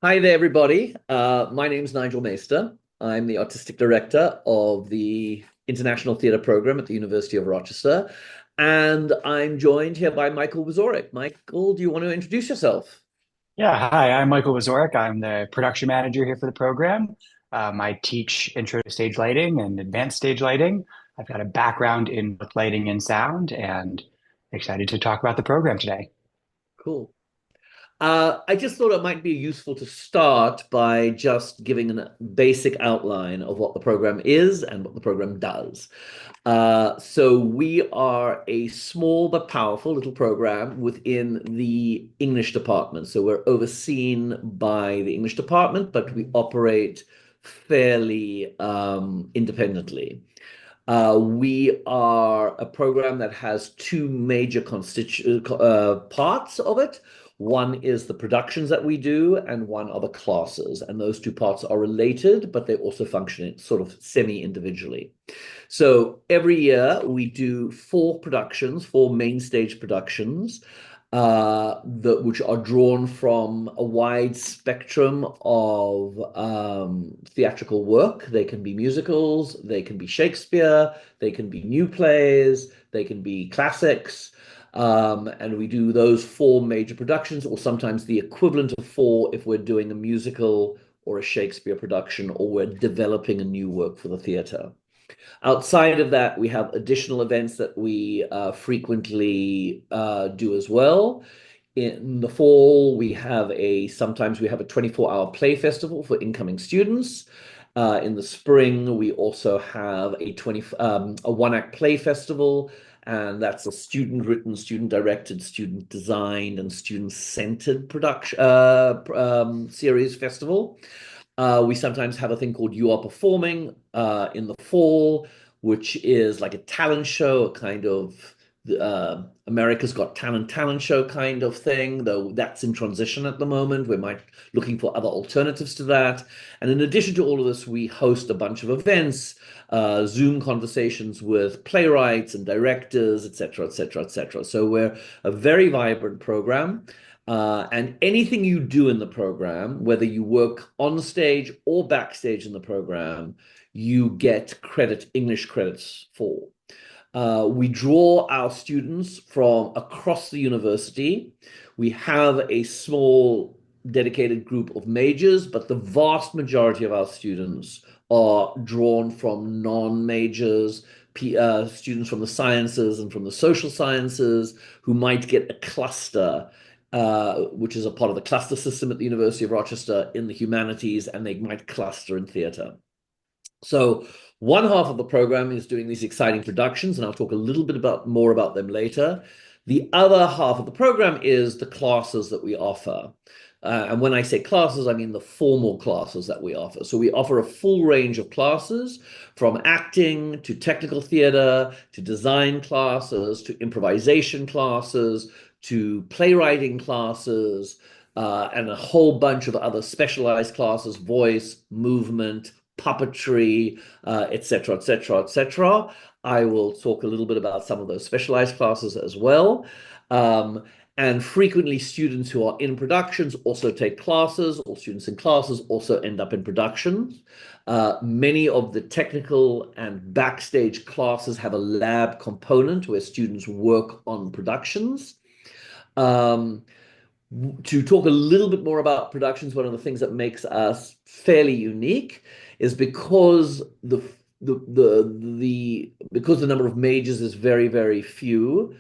Hi there, everybody. My name's Nigel Maister. I'm the artistic director of the International Theatre Program at the University of Rochester, and I'm joined here by Michael Wazorek. Michael, do you want to introduce yourself? Yeah, hi, I'm Michael Wazorek. I'm the production manager here for the program. I teach intro to stage lighting and advanced stage lighting. I've got a background in both lighting and sound, and excited to talk about the program today. Cool. I just thought it might be useful to start by just giving a basic outline of what the program is and what the program does. So we are a small but powerful little program within the English department. So we're overseen by the English department, but we operate fairly independently. We are a program that has two major parts of it. One is the productions that we do, and one are the classes. And those two parts are related, but they also function sort of semi-individually. So every year we do four productions, four main stage productions, which are drawn from a wide spectrum of theatrical work. They can be musicals, they can be Shakespeare, they can be new plays, they can be classics. And we do those four major productions, or sometimes the equivalent of four if we're doing a musical or a Shakespeare production, or we're developing a new work for the theatre. Outside of that, we have additional events that we frequently do as well. In the fall, sometimes we have a 24-hour play festival for incoming students. In the spring, we also have a one-act play festival, and that's a student-written, student-directed, student-designed, and student-centered production series festival. We sometimes have a thing called You Are Performing in the fall, which is like a talent show, a kind of America's Got talent show kind of thing, though that's in transition at the moment. We're looking for other alternatives to that. And in addition to all of this, we host a bunch of events, Zoom conversations with playwrights and directors, et cetera, et cetera, et cetera. So we're a very vibrant program. And anything you do in the program, whether you work on stage or backstage in the program, you get English credits for. We draw our students from across the university. We have a small dedicated group of majors, but the vast majority of our students are drawn from non-majors, students from the sciences and from the social sciences who might get a cluster, which is a part of the cluster system at the University of Rochester in the humanities, and they might cluster in theatre. So one half of the program is doing these exciting productions, and I'll talk a little bit more about them later. The other half of the program is the classes that we offer. And when I say classes, I mean the formal classes that we offer. So we offer a full range of classes, from acting to technical theater to design classes to improvisation classes to playwriting classes, and a whole bunch of other specialized classes: voice, movement, puppetry, etc., etc., etc. I will talk a little bit about some of those specialized classes as well. Um, and frequently, students who are in productions also take classes, or students in classes also end up in productions. Many of the technical and backstage classes have a lab component where students work on productions. Um, to talk a little bit more about productions, one of the things that makes us fairly unique is because the number of majors is very, very few.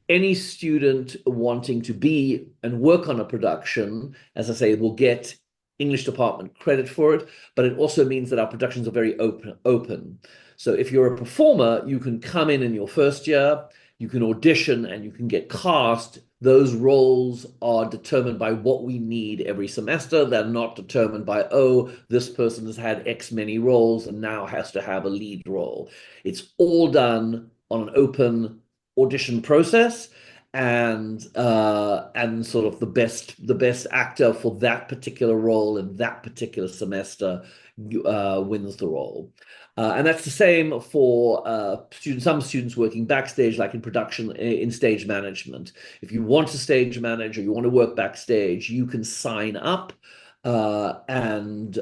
Any student wanting to be and work on a production, as I say, will get English department credit for it, but it also means that our productions are very open. So if you're a performer, you can come in your first year, you can audition, and you can get cast. Those roles are determined by what we need every semester. They're not determined by, oh, this person has had X many roles and now has to have a lead role. It's all done on an open audition process, and sort of the best actor for that particular role in that particular semester wins the role. And that's the same for some students working backstage, like in production, in stage management. If you want to stage manage or you want to work backstage, you can sign up and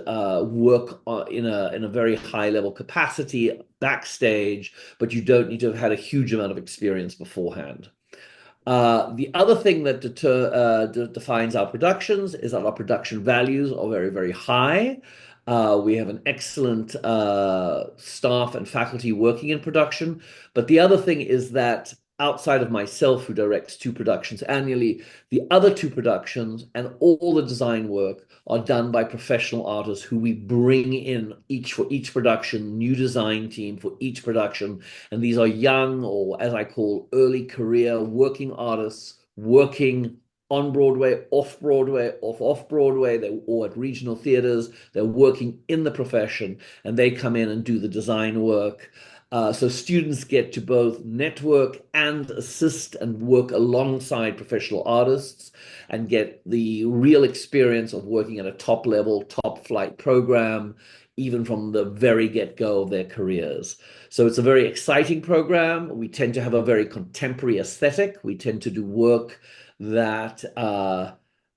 work in a very high level capacity backstage, but you don't need to have had a huge amount of experience beforehand. The other thing that defines our productions is that our production values are very, very high. We have an excellent staff and faculty working in production. But the other thing is that outside of myself, who directs two productions annually, the other two productions and all the design work are done by professional artists who we bring in each for each production, new design team for each production. And these are young, or as I call early career working artists working on Broadway, off Broadway, off Broadway, or at regional theaters. They're working in the profession and they come in and do the design work. So students get to both network and assist and work alongside professional artists and get the real experience of working at a top level, top flight program, even from the very get-go of their careers. So it's a very exciting program. We tend to have a very contemporary aesthetic. We tend to do work that,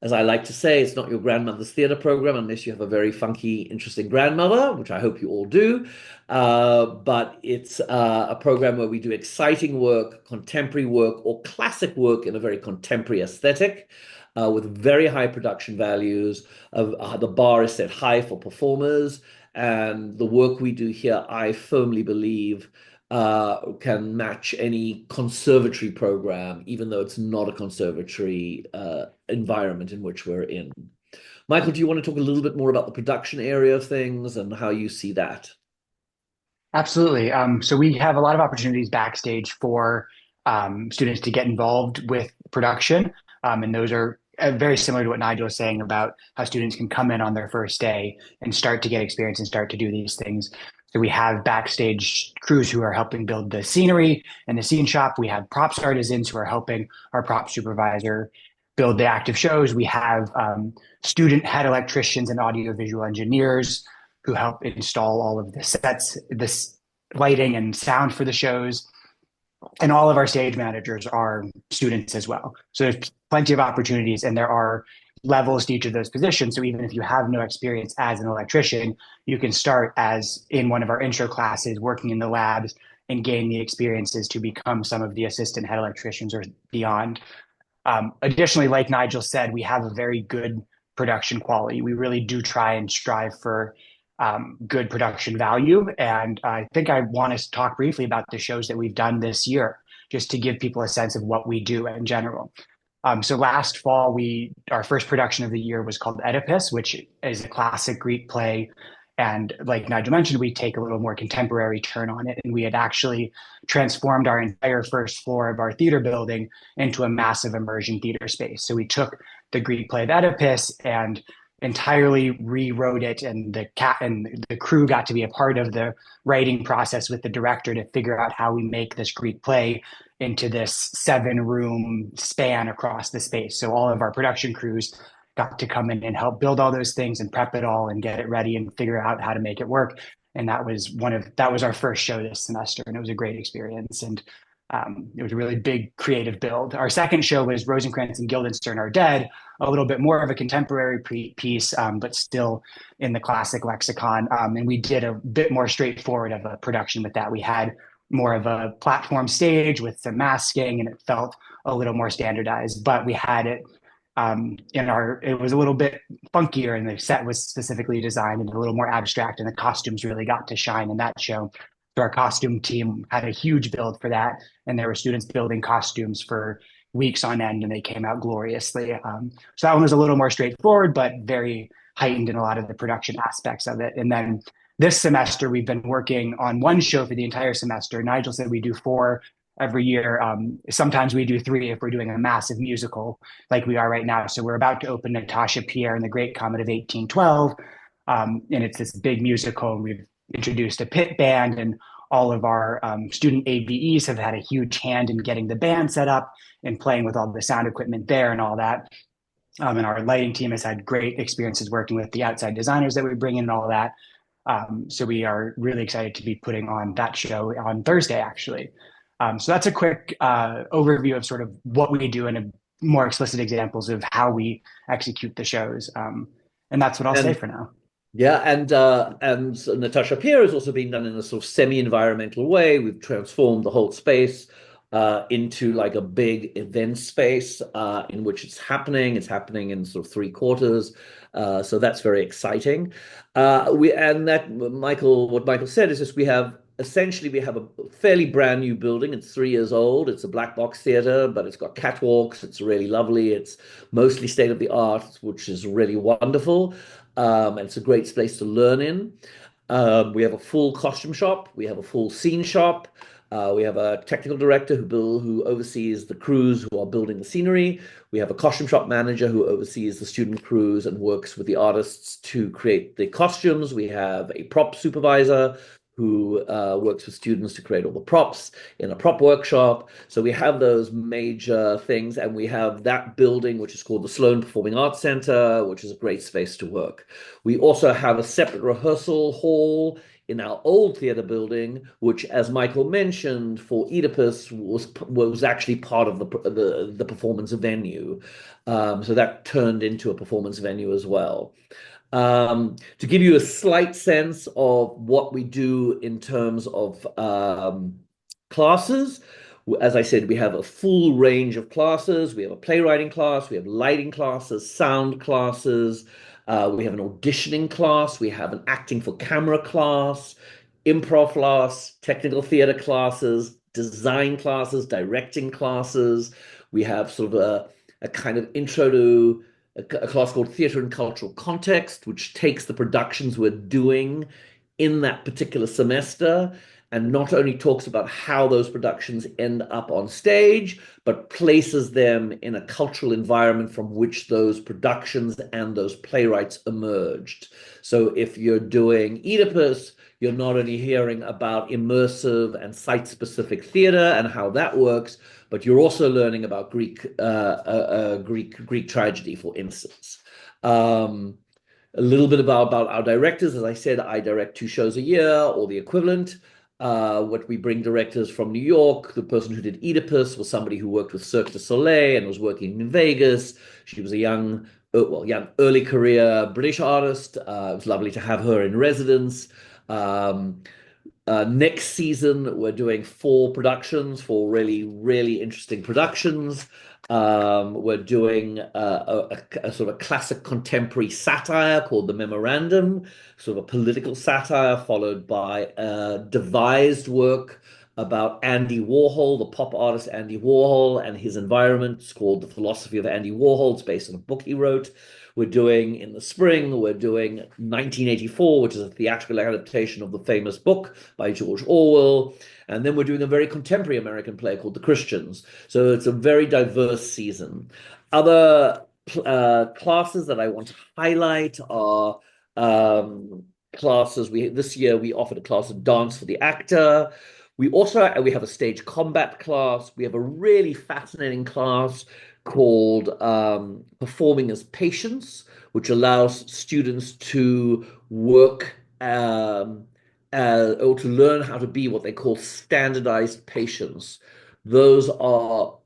as I like to say, it's not your grandmother's theater program unless you have a very funky, interesting grandmother, which I hope you all do. But it's a program where we do exciting work, contemporary work, or classic work in a very contemporary aesthetic. With very high production values. The bar is set high for performers, and the work we do here, I firmly believe, can match any conservatory program, even though it's not a conservatory environment in which we're in. Michael, do you want to talk a little bit more about the production area of things and how you see that? Absolutely. So we have a lot of opportunities backstage for students to get involved with production. And those are very similar to what Nigel was saying about how students can come in on their first day and start to get experience and start to do these things. So we have backstage crews who are helping build the scenery and the scene shop. We have props artisans who are helping our prop supervisor build the active shows. We have student head electricians and audiovisual engineers who help install all of the sets, this lighting and sound for the shows. And all of our stage managers are students as well. So there's plenty of opportunities, and there are levels to each of those positions. So even if you have no experience as an electrician, you can start as in one of our intro classes, working in the labs and gain the experiences to become some of the assistant head electricians or beyond. Additionally, like Nigel said, we have a very good production quality. We really do try and strive for good production value. And I think I want to talk briefly about the shows that we've done this year, just to give people a sense of what we do in general. So last fall, our first production of the year was called Oedipus, which is a classic Greek play. And like Nigel mentioned, we take a little more contemporary turn on it. And we had actually transformed our entire first floor of our theater building into a massive immersion theater space. So we took the Greek play of Oedipus and entirely rewrote it, and the crew got to be a part of the writing process with the director to figure out how we make this Greek play into this 7-room span across the space. So all of our production crews got to come in and help build all those things and prep it all and get it ready and figure out how to make it work. And that was our first show this semester, and it was a great experience. And it was a really big creative build. Our second show was Rosencrantz and Guildenstern Are Dead, a little bit more of a contemporary piece, but still in the classic lexicon. And we did a bit more straightforward of a production with that. We had more of a platform stage with some masking, and it felt a little more standardized, but we had it it was a little bit funkier, and the set was specifically designed and a little more abstract, and the costumes really got to shine in that show. So our costume team had a huge build for that, and there were students building costumes for weeks on end, and they came out gloriously. So that one was a little more straightforward, but very heightened in a lot of the production aspects of it. And then this semester, we've been working on one show for the entire semester. Nigel said we do 4 every year. Sometimes we do 3 if we're doing a massive musical like we are right now. So we're about to open Natasha Pierre and the Great Comet of 1812. And it's this big musical. And we've introduced a pit band, and all of our student ABEs have had a huge hand in getting the band set up and playing with all the sound equipment there and all that. And our lighting team has had great experiences working with the outside designers that we bring in and all that. So we are really excited to be putting on that show on Thursday, actually. So that's a quick overview of sort of what we do and more explicit examples of how we execute the shows. And that's what I'll say And for now. yeah, and so Natasha Pier has also been done in a sort of semi-environmental way. We've transformed the whole space into like a big event space in which it's happening. It's happening in sort of three quarters, so that's very exciting. We and that what Michael said is just we have a fairly brand new building. It's 3 years old. It's a black box theater, but it's got catwalks. It's really lovely. It's mostly state of the art, which is really wonderful. And it's a great space to learn in. We have a full costume shop. We have a full scene shop. We have a technical director who oversees the crews who are building the scenery. We have a costume shop manager who oversees the student crews and works with the artists to create the costumes. We have a prop supervisor who works with students to create all the props in a prop workshop. So we have those major things, and we have that building, which is called the Sloan Performing Arts Center, which is a great space to work. We also have a separate rehearsal hall in our old theater building, which, as Michael mentioned, for Oedipus was actually part of the performance venue. So that turned into a performance venue as well. To give you a slight sense of what we do in terms of classes, as I said, we have a full range of classes. We have a playwriting class, we have lighting classes, sound classes, we have an auditioning class, we have an acting for camera class, improv class, technical theater classes, design classes, directing classes. We have sort of a kind of intro to a class called Theatre and Cultural Context, which takes the productions we're doing in that particular semester and not only talks about how those productions end up on stage, but places them in a cultural environment from which those productions and those playwrights emerged. So if you're doing Oedipus, you're not only hearing about immersive and site-specific theater and how that works, but you're also learning about Greek tragedy, for instance. Um, a little bit about our directors. As I said, I direct 2 shows a year or the equivalent. What we bring directors from New York. The person who did Oedipus was somebody who worked with Cirque du Soleil and was working in Vegas. She was a young early career British artist. It was lovely to have her in residence. Um, Next season, we're doing 4 productions, 4 really interesting productions. We're doing a sort of classic contemporary satire called The Memorandum, sort of a political satire, followed by a devised work about Andy Warhol, the pop artist Andy Warhol, and his environment. It's called The Philosophy of Andy Warhol. It's based on a book he wrote. We're doing in the spring, we're doing 1984, which is a theatrical adaptation of the famous book by George Orwell. And then we're doing a very contemporary American play called The Christians. So it's a very diverse season. Other classes that I want to highlight are classes. This year we offered a class of dance for the actor. We have a stage combat class. We have a really fascinating class called Performing as Patients, which allows students to work or to learn how to be what they call standardized patients. Those are,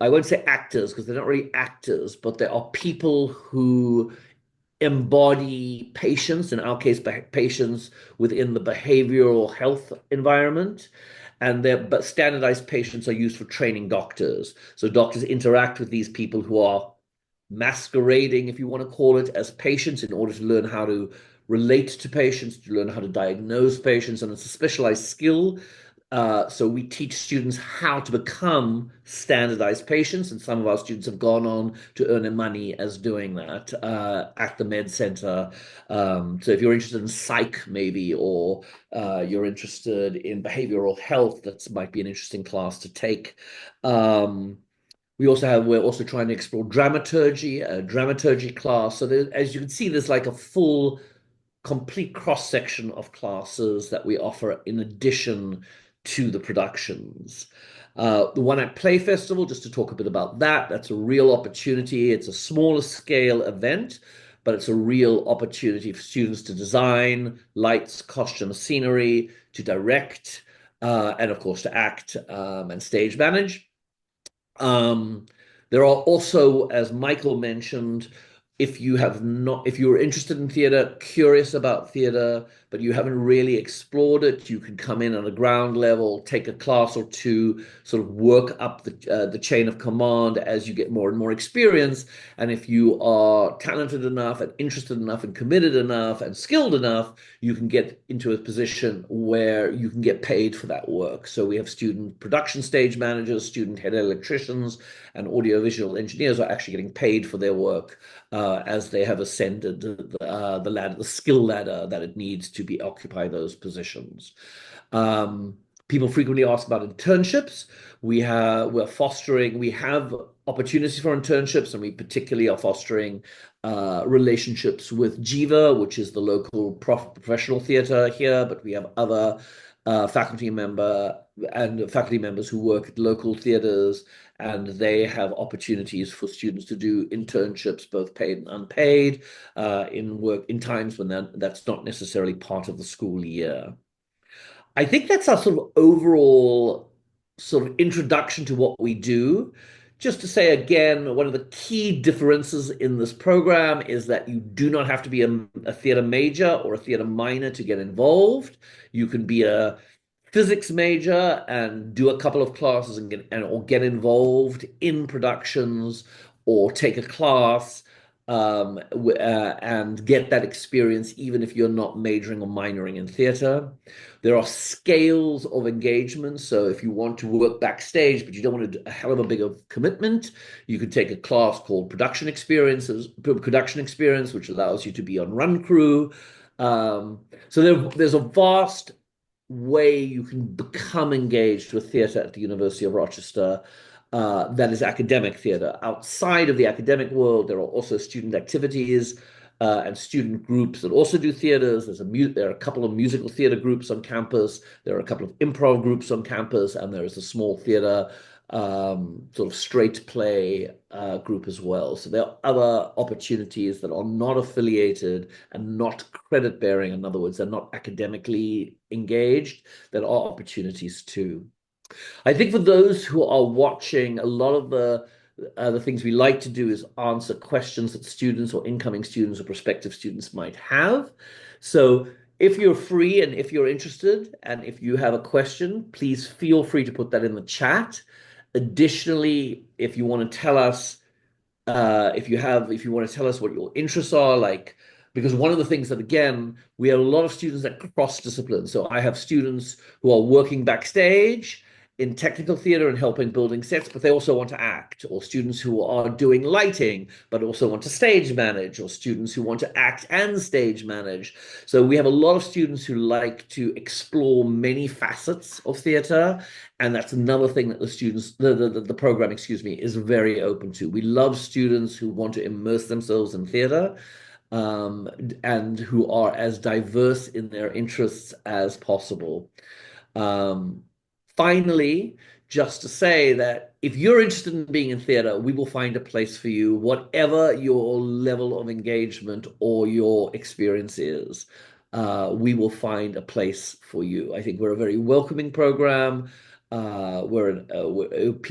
I won't say actors because they're not really actors, but they are people who embody patients, in our case, patients within the behavioral health environment. But standardized patients are used for training doctors. So doctors interact with these people who are masquerading, if you want to call it, as patients in order to learn how to relate to patients, to learn how to diagnose patients. And it's a specialized skill. So we teach students how to become standardized patients, and some of our students have gone on to earn their money as doing that at the Med Center. So if you're interested in psych, maybe, or you're interested in behavioral health, that might be an interesting class to take. Um, we're also trying to explore dramaturgy, a dramaturgy class. So as you can see, there's like a full complete cross section of classes that we offer in addition to the productions. The one at Play Festival, just to talk a bit about that, that's a real opportunity. It's a smaller scale event, but it's a real opportunity for students to design lights, costume, scenery, to direct, and of course to act and stage manage. Um, there are also, as Michael mentioned, if you have not, if you're interested in theater, curious about theater, but you haven't really explored it, you can come in on a ground level, take a class or two, sort of work up the chain of command as you get more and more experience. And if you are talented enough and interested enough and committed enough and skilled enough, you can get into a position where you can get paid for that work. So we have student production stage managers, student head electricians, and audiovisual engineers are actually getting paid for their work as they have ascended the ladder, the skill ladder that it needs to be occupy those positions. People frequently ask about internships. We have opportunities for internships, and we particularly are fostering relationships with Jiva, which is the local professional theatre here, but we have other faculty faculty members who work at local theatres, and they have opportunities for students to do internships, both paid and unpaid, in times when that's not necessarily part of the school year. I think that's our sort of overall sort of introduction to what we do. Just to say again, one of the key differences in this program is that you do not have to be a theater major or a theater minor to get involved. You can be a physics major and do a couple of classes or get involved in productions or take a class and get that experience even if you're not majoring or minoring in theater. There are scales of engagement. So if you want to work backstage, but you don't want a hell of a big of commitment, you could take a class called production experience, which allows you to be on run crew. There's a vast way you can become engaged with theatre at the University of Rochester that is academic theatre. Outside of the academic world, there are also student activities and student groups that also do theatres. There are a couple of musical theatre groups on campus. There are a couple of improv groups on campus, and there is a small theatre sort of straight play group as well. So there are other opportunities that are not affiliated and not credit bearing. In other words, they're not academically engaged. There are opportunities too. I think for those who are watching, a lot of the things we like to do is answer questions that students or incoming students or prospective students might have. So if you're free and if you're interested and if you have a question, please feel free to put that in the chat. Additionally, if you want to tell us if you want to tell us what your interests are, like, because one of the things that, again, we have a lot of students that cross discipline. So I have students who are working backstage in technical theater and helping building sets, but they also want to act, or students who are doing lighting but also want to stage manage, or students who want to act and stage manage. So we have a lot of students who like to explore many facets of theater, and that's another thing that the program, excuse me, is very open to. We love students who want to immerse themselves in theater, and who are as diverse in their interests as possible. Um, Finally, just to say that if you're interested in being in theater, we will find a place for you, whatever your level of engagement or your experience is. We will find a place for you. I think we're a very welcoming program.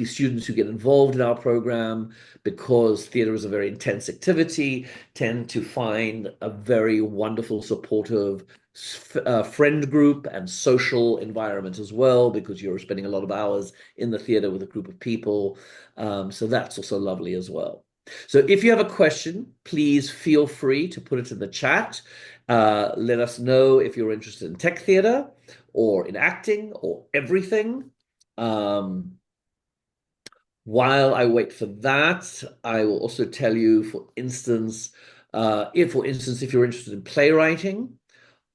Students who get involved in our program, because theater is a very intense activity, tend to find a very wonderful, supportive friend group and social environment as well, because you're spending a lot of hours in the theater with a group of people. So that's also lovely as well. So if you have a question, please feel free to put it in the chat. Let us know if you're interested in tech theater or in acting or everything. Um, while I wait for that, I will also tell you, for instance, if you're interested in playwriting,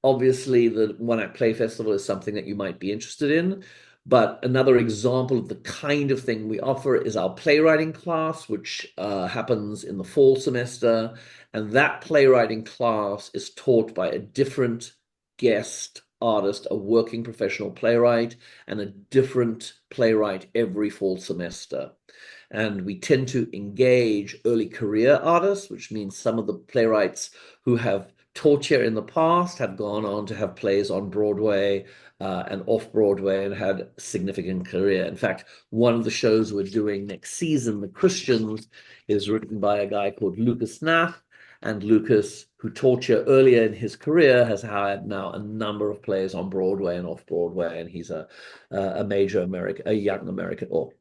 obviously the One Act Play Festival is something that you might be interested in. But another example of the kind of thing we offer is our playwriting class, which happens in the fall semester. And that playwriting class is taught by a different guest artist, a working professional playwright, and a different playwright every fall semester. And we tend to engage early career artists, which means some of the playwrights who have taught here in the past have gone on to have plays on Broadway and off Broadway and had significant career. In fact, one of the shows we're doing next season, The Christians, is written by a guy called Lucas Knapp, And Lucas, who taught here earlier in his career, has had now a number of plays on Broadway and off Broadway, and he's a major American, a young American, or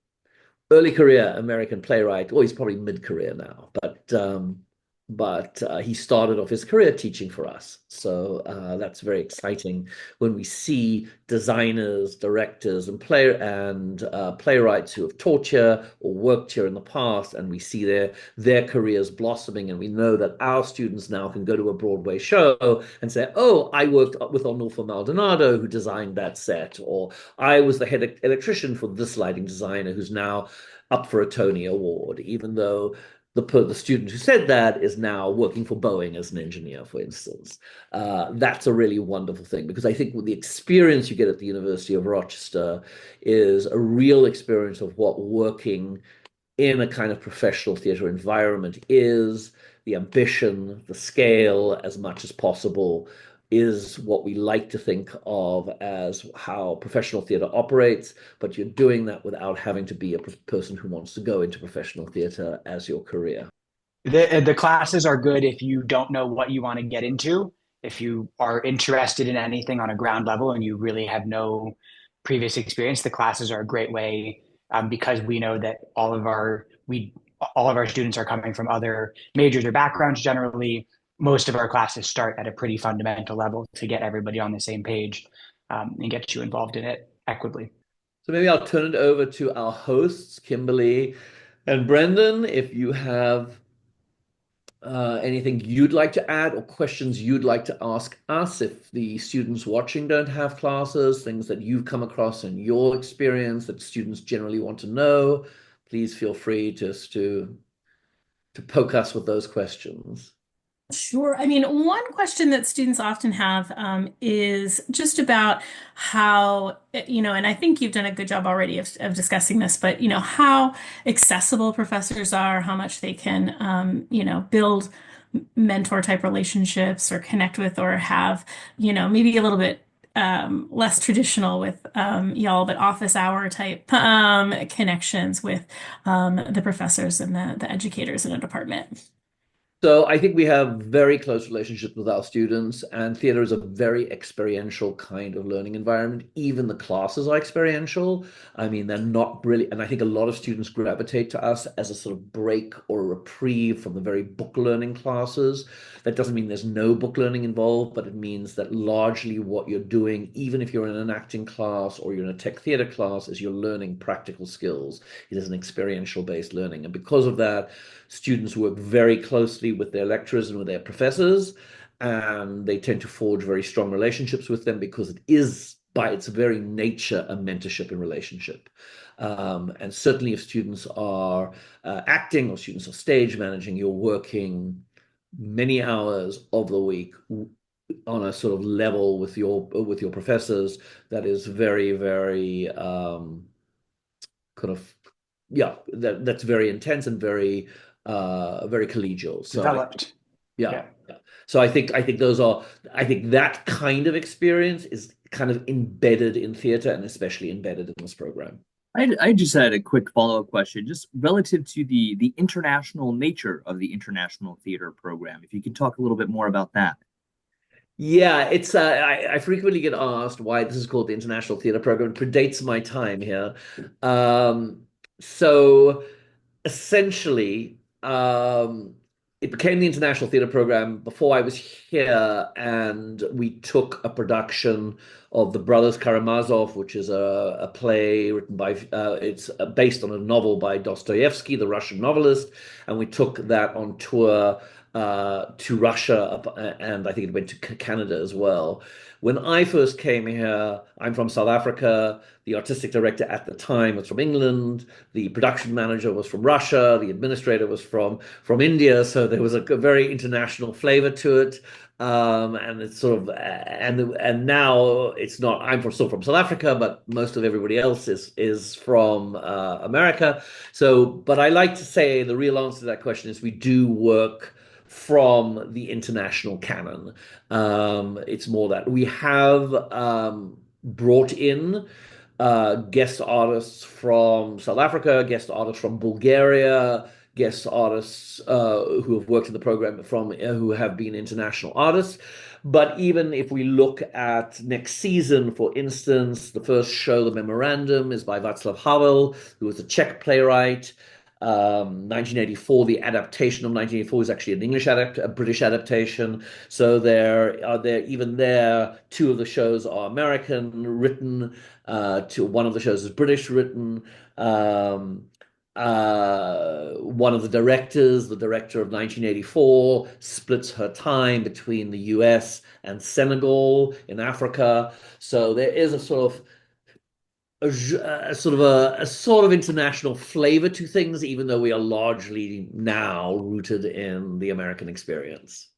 early career American playwright. Well, he's probably mid-career now, but he started off his career teaching for us. So that's very exciting when we see designers, directors, and playwrights who have taught here or worked here in the past, and we see their careers blossoming, and we know that our students now can go to a Broadway show and say, "Oh, I worked with Arnulfo Maldonado, who designed that set," or "I was the head electrician for this lighting designer, who's now up for a Tony Award," even though the student who said that is now working for Boeing as an engineer, for instance. That's a really wonderful thing because I think the experience you get at the University of Rochester is a real experience of what working in a kind of professional theatre environment is, the ambition, the scale, as much as possible, is what we like to think of as how professional theatre operates, but you're doing that without having to be a person who wants to go into professional theatre as your career. The classes are good if you don't know what you want to get into. If you are interested in anything on a ground level and you really have no previous experience, the classes are a great way because we know that all of our students are coming from other majors or backgrounds. Generally, most of our classes start at a pretty fundamental level to get everybody on the same page and get you involved in it equitably. So maybe I'll turn it over to our hosts, Kimberly and Brendan, if you have anything you'd like to add or questions you'd like to ask us if the students watching don't have classes, things that you've come across in your experience that students generally want to know, please feel free just to poke us with those questions. Sure. I mean, one question that students often have is just about how, and I think you've done a good job already of discussing this, but, how accessible professors are, how much they can, build mentor type relationships or connect with or have, maybe a little bit less traditional with y'all, but office hour type connections with the professors and the educators in a department. So I think we have very close relationships with our students, and theater is a very experiential kind of learning environment. Even the classes are experiential. I mean, they're not really, and I think a lot of students gravitate to us as a sort of break or a reprieve from the very book learning classes. That doesn't mean there's no book learning involved, but it means that largely what you're doing, even if you're in an acting class or you're in a tech theater class, is you're learning practical skills. It is an experiential based learning. And because of that, students work very closely with their lecturers and with their professors, and they tend to forge very strong relationships with them because it is, by its very nature, a mentorship and relationship. And certainly, if students are acting or students are stage managing, you're working many hours of the week on a sort of level with your professors that is very, very kind of yeah, that's very intense and very collegial. So Developed. yeah, Yeah. yeah. So I think that kind of experience is kind of embedded in theater and especially embedded in this program. I just had a quick follow-up question, just relative to the international nature of the international theater program. If you could talk a little bit more about that. Yeah, it's I frequently get asked why this is called the International Theater Program. It predates my time here. So essentially, it became the International Theatre Program before I was here, and we took a production of The Brothers Karamazov, which is a play written by, it's based on a novel by Dostoevsky, the Russian novelist, and we took that on tour to Russia, and I think it went to Canada as well. When I first came here, I'm from South Africa. The artistic director at the time was from England. The production manager was from Russia. The administrator was from India. So there was a very international flavor to it. And it's sort of and now it's not. Still from South Africa, but most of everybody else is from America. So, but I like to say the real answer to that question is we do work from the international canon. It's more that we have brought in guest artists from South Africa, guest artists from Bulgaria, guest artists who have worked in the program from who have been international artists. But even if we look at next season, for instance, the first show, The Memorandum, is by Václav Havel, who was a Czech playwright. 1984, the adaptation of 1984 is actually an a British adaptation. So even there, two of the shows are American written, one of the shows is British written. One of the directors, the director of 1984, splits her time between the US and Senegal in Africa. So there is a sort of a sort of international flavor to things, even though we are largely now rooted in the American experience.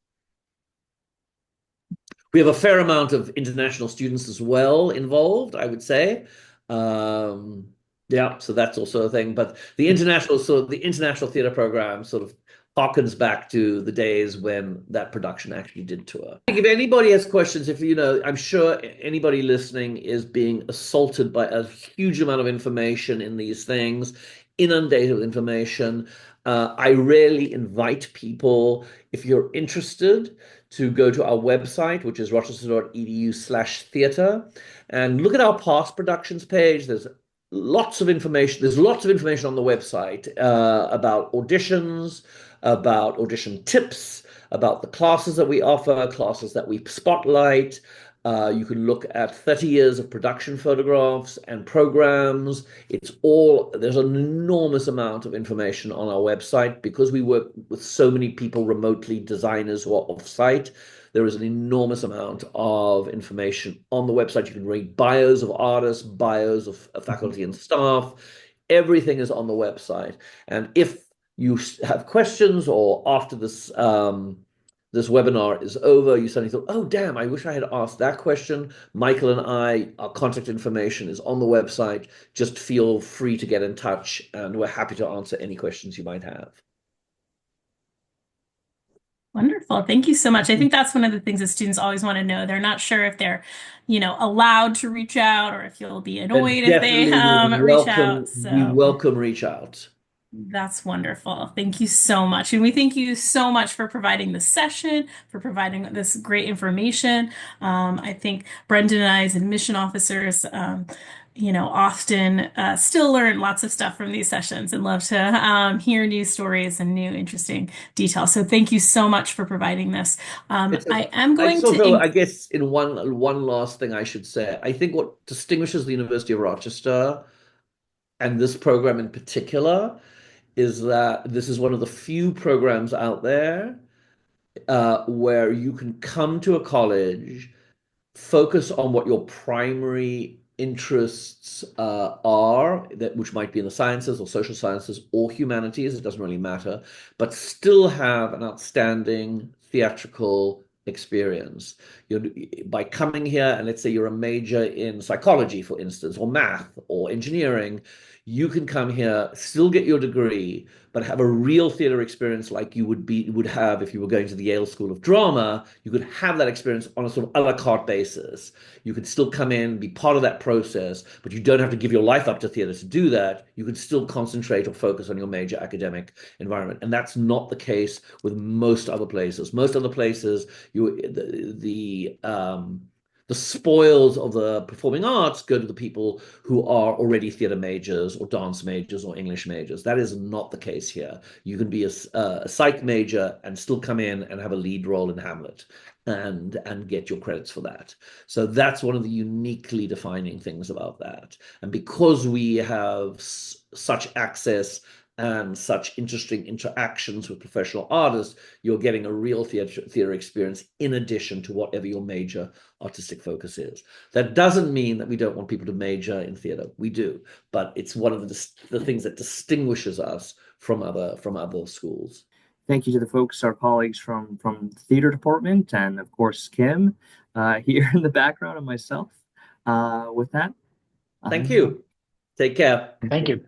We have a fair amount of international students as well involved, I would say. Yeah, so that's also a thing. But the international theater program sort of harkens back to the days when that production actually did tour. If anybody has questions, I'm sure anybody listening is being assaulted by a huge amount of information in these things, inundated with information. I rarely invite people, if you're interested, to go to our website, which is rochester.edu/theater, and look at our past productions page. There's lots of information. There's lots of information on the website about auditions, about audition tips, about the classes that we offer, classes that we spotlight. You can look at 30 years of production photographs and programs. There's an enormous amount of information on our website because we work with so many people remotely, designers who are off-site. There is an enormous amount of information on the website. You can read bios of artists, bios of faculty and staff. Everything is on the website. And if you have questions, or after this webinar is over, you suddenly thought, oh, damn, I wish I had asked that question. Michael and our contact information is on the website. Just feel free to get in touch, and we're happy to answer any questions you might have. Wonderful. Thank you so much. I think that's one of the things that students always want to know. They're not sure if they're, allowed to reach out, or if you'll be annoyed if they reach out. We welcome reach out. That's wonderful. Thank you so much. And we thank you so much for providing this session, for providing this great information. I think Brendan and I, as admission officers, often still learn lots of stuff from these sessions and love to hear new stories and new interesting details. So thank you so much for providing this. I am going to... I guess in one last thing I should say, I think what distinguishes the University of Rochester and this program in particular is that this is one of the few programs out there where you can come to a college, focus on what your primary interests are, which might be in the sciences or social sciences or humanities, it doesn't really matter, but still have an outstanding theatrical experience. By coming here, and let's say you're a major in psychology, for instance, or math or engineering, you can come here, still get your degree, but have a real theater experience like you would have if you were going to the Yale School of Drama. You could have that experience on a sort of a la carte basis. You could still come in, be part of that process, but you don't have to give your life up to theater to do that. You could still concentrate or focus on your major academic environment. And that's not the case with most other places. Most other places, the spoils of the performing arts go to the people who are already theater majors or dance majors or English majors. That is not the case here. You can be a psych major and still come in and have a lead role in Hamlet and get your credits for that. So that's one of the uniquely defining things about that. And because we have such access and such interesting interactions with professional artists, you're getting a real theater experience in addition to whatever your major artistic focus is. That doesn't mean that we don't want people to major in theater. We do, but it's one of the things that distinguishes us from other schools. Thank you to the folks, our colleagues from the theater department, and of course Kim here in the background, and myself. With that, thank you. Take care. Thank you.